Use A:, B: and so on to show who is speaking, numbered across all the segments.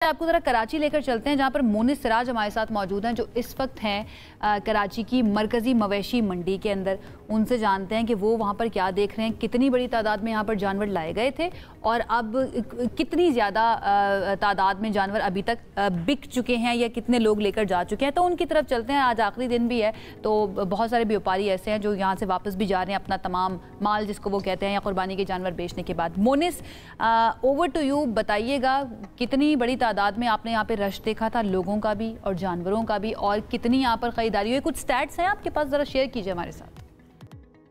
A: आपको ज़रा कराची लेकर चलते हैं, जहां पर मोनिस सिराज हमारे साथ मौजूद हैं, जो इस वक्त हैं कराची की मरकज़ी मवेशी मंडी के अंदर। उनसे जानते हैं कि वो वहां पर क्या देख रहे हैं, कितनी बड़ी तादाद में यहां पर जानवर लाए गए थे और अब कितनी ज़्यादा तादाद में जानवर अभी तक बिक चुके हैं या कितने लोग लेकर जा चुके हैं। तो उनकी तरफ चलते हैं। आज आखिरी दिन भी है, तो बहुत सारे व्यापारी ऐसे हैं जो यहाँ से वापस भी जा रहे हैं अपना तमाम माल, जिसको वो कहते हैं, या कुर्बानी के जानवर बेचने के बाद। मोनिस, ओवर टू यू, बताइएगा कितनी बड़ी तादाद में आपने यहाँ पे रश देखा था, लोगों का भी और जानवरों का भी, और कितनी यहाँ पर खरीदारी हुई? कुछ स्टैट्स हैं आपके पास, ज़रा शेयर कीजिए हमारे साथ।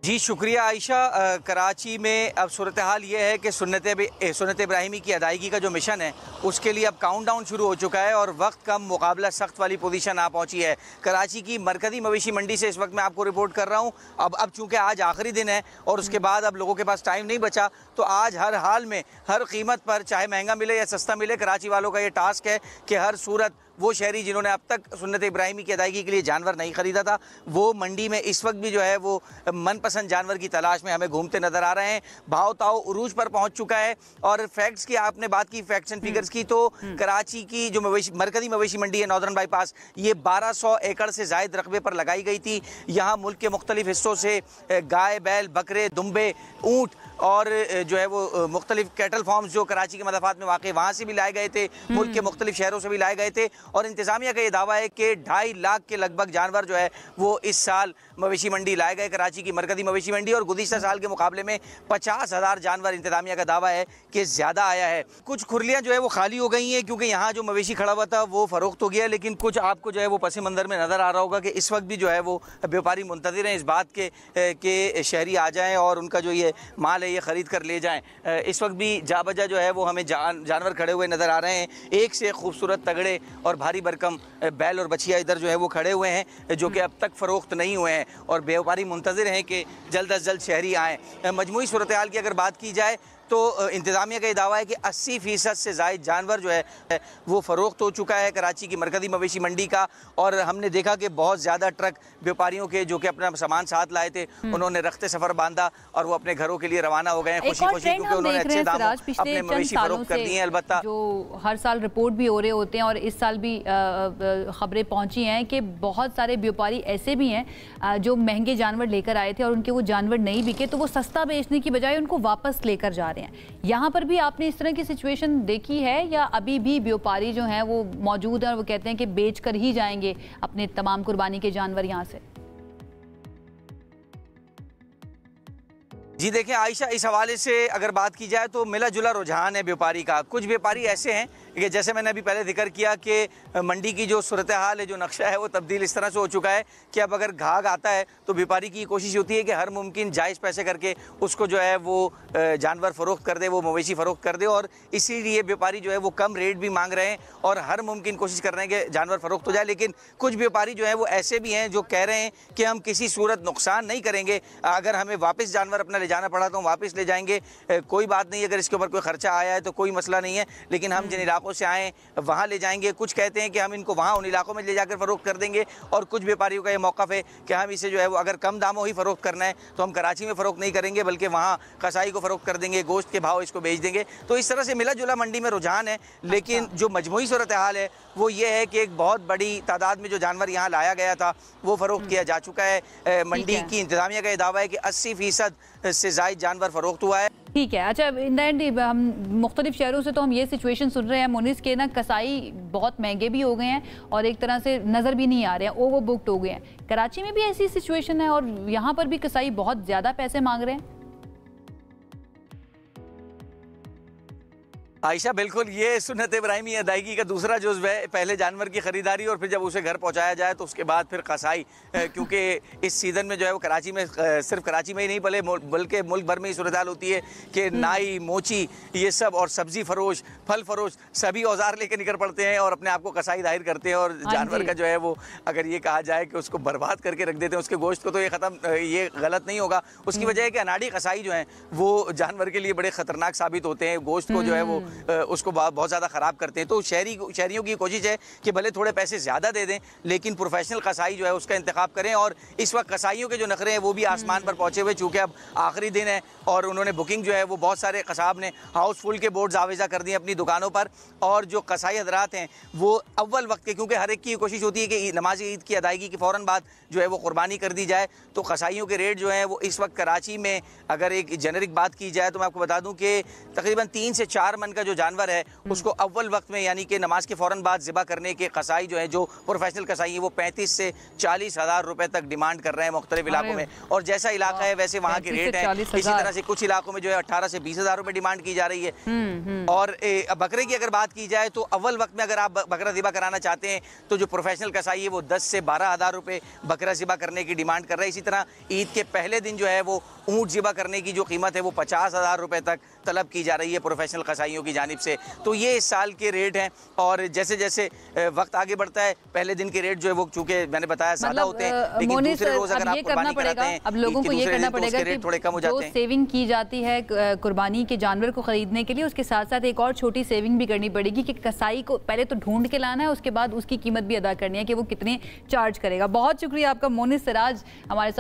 B: जी शुक्रिया आयशा। कराची में अब सूरत हाल ये है कि सुन्नत इब्राहिमी की अदायगी का जो मिशन है उसके लिए अब काउंटडाउन शुरू हो चुका है और वक्त कम मुकाबला सख्त वाली पोजीशन आ पहुंची है। कराची की मरकज़ी मवेशी मंडी से इस वक्त मैं आपको रिपोर्ट कर रहा हूं। अब चूंकि आज आखिरी दिन है और उसके बाद अब लोगों के पास टाइम नहीं बचा, तो आज हर हाल में हर कीमत पर, चाहे महंगा मिले या सस्ता मिले, कराची वालों का ये टास्क है कि हर सूरत वो शहरी जिन्होंने अब तक सुन्नत इब्राहिमी की अदायगी के लिए जानवर नहीं ख़रीदा था, वो मंडी में इस वक्त भी जो है वो मनपसंद जानवर की तलाश में हमें घूमते नज़र आ रहे हैं। भाव ताव उरूज पर पहुंच चुका है। और फैक्ट्स की आपने बात की, फैक्ट्स एंड फिगर्स की, तो कराची की जो मरकज़ी मवेशी मंडी है नॉर्दर्न बाईपास, ये 1200 एकड़ से ज़ायद रकबे पर लगाई गई थी। यहाँ मुल्क के मुख्तलिफ हिस्सों से गाय, बैल, बकरे, दुम्बे, ऊँट और जो है वो मुख्तलिफ कैटल फार्म्स जो कराची के मदाफात में वाक़, वहाँ से भी लाए गए थे, मुल्क के मुख्तलिफ शहरों से भी लाए गए थे। और इंतज़ामिया का ये दावा है कि 2.5 लाख के लगभग जानवर जो है वो इस साल मवेशी मंडी लाए गए, कराची की मरकज़ी मवेशी मंडी। और गुज़िश्ता साल के मुकाबले में 50,000 जानवर इंतज़ामिया का दावा है कि ज़्यादा आया है। कुछ खुरलियाँ जो है वो खाली हो गई हैं क्योंकि यहाँ जो मवेशी खड़ा हुआ था वो फ़रोख्त हो गया, लेकिन कुछ आपको जो है वो पस मंज़र में नज़र आ रहा होगा कि इस वक्त भी जो है वो व्यापारी मुंतज़िर हैं इस बात के शहरी आ जाएँ और उनका जो ये माल है ये ख़रीद कर ले जाएँ। इस वक्त भी जा बजा जो है वो हमें जानवर खड़े हुए नज़र आ रहे हैं। एक से खूबसूरत, तगड़े और भारी भरकम बैल और बछिया इधर जो है वो खड़े हुए हैं जो कि अब तक फ़रोख्त नहीं हुए हैं और व्यापारी मुंतज़िर हैं कि जल्द अज जल्द शहरी आएँ। मजमूई सूरत हाल की अगर बात की जाए तो इंतज़ामिया का ये दावा है कि 80% से ज़ायद जानवर जो है वो फ़रोख्त हो चुका है कराची की मरकज़ी मवेशी मंडी का। और हमने देखा कि बहुत ज़्यादा ट्रक व्यापारियों के जो कि अपना सामान साथ लाए थे उन्होंने रखते सफ़र बांधा और वो अपने घरों के लिए रवाना हो गए हैं खुशी खुशी, क्योंकि उन्होंने अच्छे दामों अपने मवेशी फ़रोख्त कर दिए हैं। अलबत्ता
A: जो हर साल रिपोर्ट भी हो रहे होते हैं और इस साल भी ख़बरें पहुँची हैं कि बहुत सारे व्यापारी ऐसे भी हैं जो महंगे जानवर लेकर आए थे और उनके वो जानवर नहीं बिके, तो वो सस्ता बेचने की बजाय उनको वापस लेकर जा रहे हैं। यहाँ पर भी आपने इस तरह की सिचुएशन देखी है या अभी भी व्यापारी जो हैं वो मौजूद हैं और वो कहते हैं कि बेच कर ही जाएंगे अपने तमाम कुर्बानी के जानवर यहाँ से?
B: जी देखिए आयशा, इस हवाले से अगर बात की जाए तो मिला जुला रुझान है व्यापारी का। कुछ व्यापारी ऐसे हैं कि जैसे मैंने अभी पहले जिक्र किया कि मंडी की जो सूरत हाल है, जो नक्शा है वो तब्दील इस तरह से हो चुका है कि अब अगर घाघ आता है तो व्यापारी की कोशिश होती है कि हर मुमकिन जायज़ पैसे करके उसको जो है वो जानवर फ़रोख्त कर दे, वो मवेशी फ़रोख्त कर दे। और इसीलिए व्यापारी जो है वो कम रेट भी मांग रहे हैं और हर मुमकिन कोशिश कर रहे हैं कि जानवर फ़रोख्त हो जाए। लेकिन कुछ व्यापारी जो है वो ऐसे भी हैं जो कह रहे हैं कि हम किसी सूरत नुकसान नहीं करेंगे, अगर हमें वापस जानवर अपना जाना पड़ा तो हम वापस ले जाएंगे, कोई बात नहीं, अगर इसके ऊपर कोई खर्चा आया है तो कोई मसला नहीं है, लेकिन हम जिन इलाकों से आए वहाँ ले जाएंगे। कुछ कहते हैं कि हम इनको वहाँ उन इलाकों में ले जाकर फ़रोख्त कर देंगे और कुछ व्यापारियों का ये मौक़िफ़ है कि हम इसे जो है वो अगर कम दामों ही फ़रोख्त करना है तो हम कराची में फ़रोख्त नहीं करेंगे बल्कि वहाँ कसाई को फ़रोख्त कर देंगे, गोश्त के भाव इसको बेच देंगे। तो इस तरह से मिला जुला मंडी में रुझान है। लेकिन जो मजमूई सूरत हाल है वो ये है कि एक बहुत बड़ी तादाद में जो जानवर यहाँ लाया गया था वो फ़रोख्त किया जा चुका है। मंडी की इंतज़ामिया का ये दावा है कि 80% से ज़ायद जानवर फ़रोख्त हुआ है।
A: ठीक है। अच्छा, इन द एंड हम मुख्तलिफ शहरों से तो हम ये सिचुएशन सुन रहे हैं मोनिस के ना, कसाई बहुत महंगे भी हो गए हैं और एक तरह से नज़र भी नहीं आ रहे हैं, ओवर बुक्ड हो गए हैं। कराची में भी ऐसी सिचुएशन है और यहाँ पर भी कसाई बहुत ज़्यादा पैसे मांग रहे हैं।
B: आयशा बिल्कुल, ये सुन्नत इब्राहिमी अदायगी का दूसरा जुज़्व है। पहले जानवर की ख़रीदारी और फिर जब उसे घर पहुंचाया जाए तो उसके बाद फिर कसाई, क्योंकि इस सीज़न में जो है वो कराची में, सिर्फ कराची में ही नहीं बल्कि मुल्क भर में ही सूरत हाल होती है कि नाई, मोची, ये सब और सब्ज़ी फ़रोश, फल फ़रोश सभी औजार लेकर निकल पड़ते हैं और अपने आप को कसाई जाहिर करते हैं और जानवर का जो है वो अगर ये कहा जाए कि उसको बर्बाद करके रख देते हैं उसके गोश्त को, तो ये ख़त्म, ये गलत नहीं होगा। उसकी वजह है कि अनाड़ी कसाई जो हैं वो जानवर के लिए बड़े ख़तरनाक साबित होते हैं, गोश्त को जो है वो उसको बहुत ज़्यादा ख़राब करते हैं। तो शहरियों की कोशिश है कि भले थोड़े पैसे ज़्यादा दे दें, लेकिन प्रोफेशनल कसाई जो है उसका इंतखाब करें। और इस वक्त कसाईयों के जो नखरे हैं वो भी आसमान पर पहुँचे हुए, चूँकि अब आखिरी दिन है और उन्होंने बुकिंग जो है वो बहुत सारे कसाब ने हाउसफुल के बोर्ड्स आवेजा कर दिए अपनी दुकानों पर। और जो कसाई हजरात हैं वो अव्वल वक्त के, क्योंकि हर एक की कोशिश होती है कि नमाज ईद की अदायगी के फ़ौरन बाद जो है वो कुर्बानी कर दी जाए, तो कसाईयों के रेट जो हैं वो इस वक्त कराची में, अगर एक जेनरिक बात की जाए तो मैं आपको बता दूं कि तकरीबन 3 से 4 मन का जो जानवर है उसको अव्वल वक्त में यानी कि नमाज के फ़ौरन बाद ज़िबा करने के कसाई जो है, जो प्रोफेशनल कसाई है, वो 35 से 40 हज़ार रुपए तक डिमांड कर रहे हैं मुख्तलिफ इलाकों में। और जैसा इलाका है वैसे वहाँ के रेट है। इसी तरह से कुछ इलाकों में जो है 18 से 20 हज़ार रुपए डिमांड की जा रही है। और बकरे की अगर बात की जाए तो अव्वल वक्त में अगर आप बकरा ज़िबा कराना चाहते हैं तो जो प्रोफेशनल कसाई है वो 10 से 12 हज़ार रुपए बकरा ज़िबा करने की डिमांड कर रहे हैं। इसी तरह ईद के पहले दिन जो है वो ऊँट ज़िबा करने की जो कीमत है वो 50 हज़ार रुपए तक तलब की जा रही है प्रोफेशनल कसाईयों की जानिब से। तो ये इस साल के रेट हैं। और जैसे जैसे वक्त आगे बढ़ता है पहले दिन के रेट जो है वो चूंकि मैंने बताया ज़्यादा होते हैं, लेकिन दूसरे रोज अगर आप कुर्बानी कराते हैं
A: अब लोगों को ये करना पड़ेगा कि
B: थोड़े कम हो जाते हैं।
A: सेविंग की जाती है कुर्बानी के जानवर को खरीदने के लिए, उसके साथ साथ एक और छोटी सेविंग भी करनी पड़ेगी कि कसाई को पहले तो ढूंढ के लाना है, उसके बाद उसकी कीमत भी अदा करनी है कि वो कितने चार्ज करेगा। बहुत शुक्रिया आपका मोनिस सिराज हमारे साथ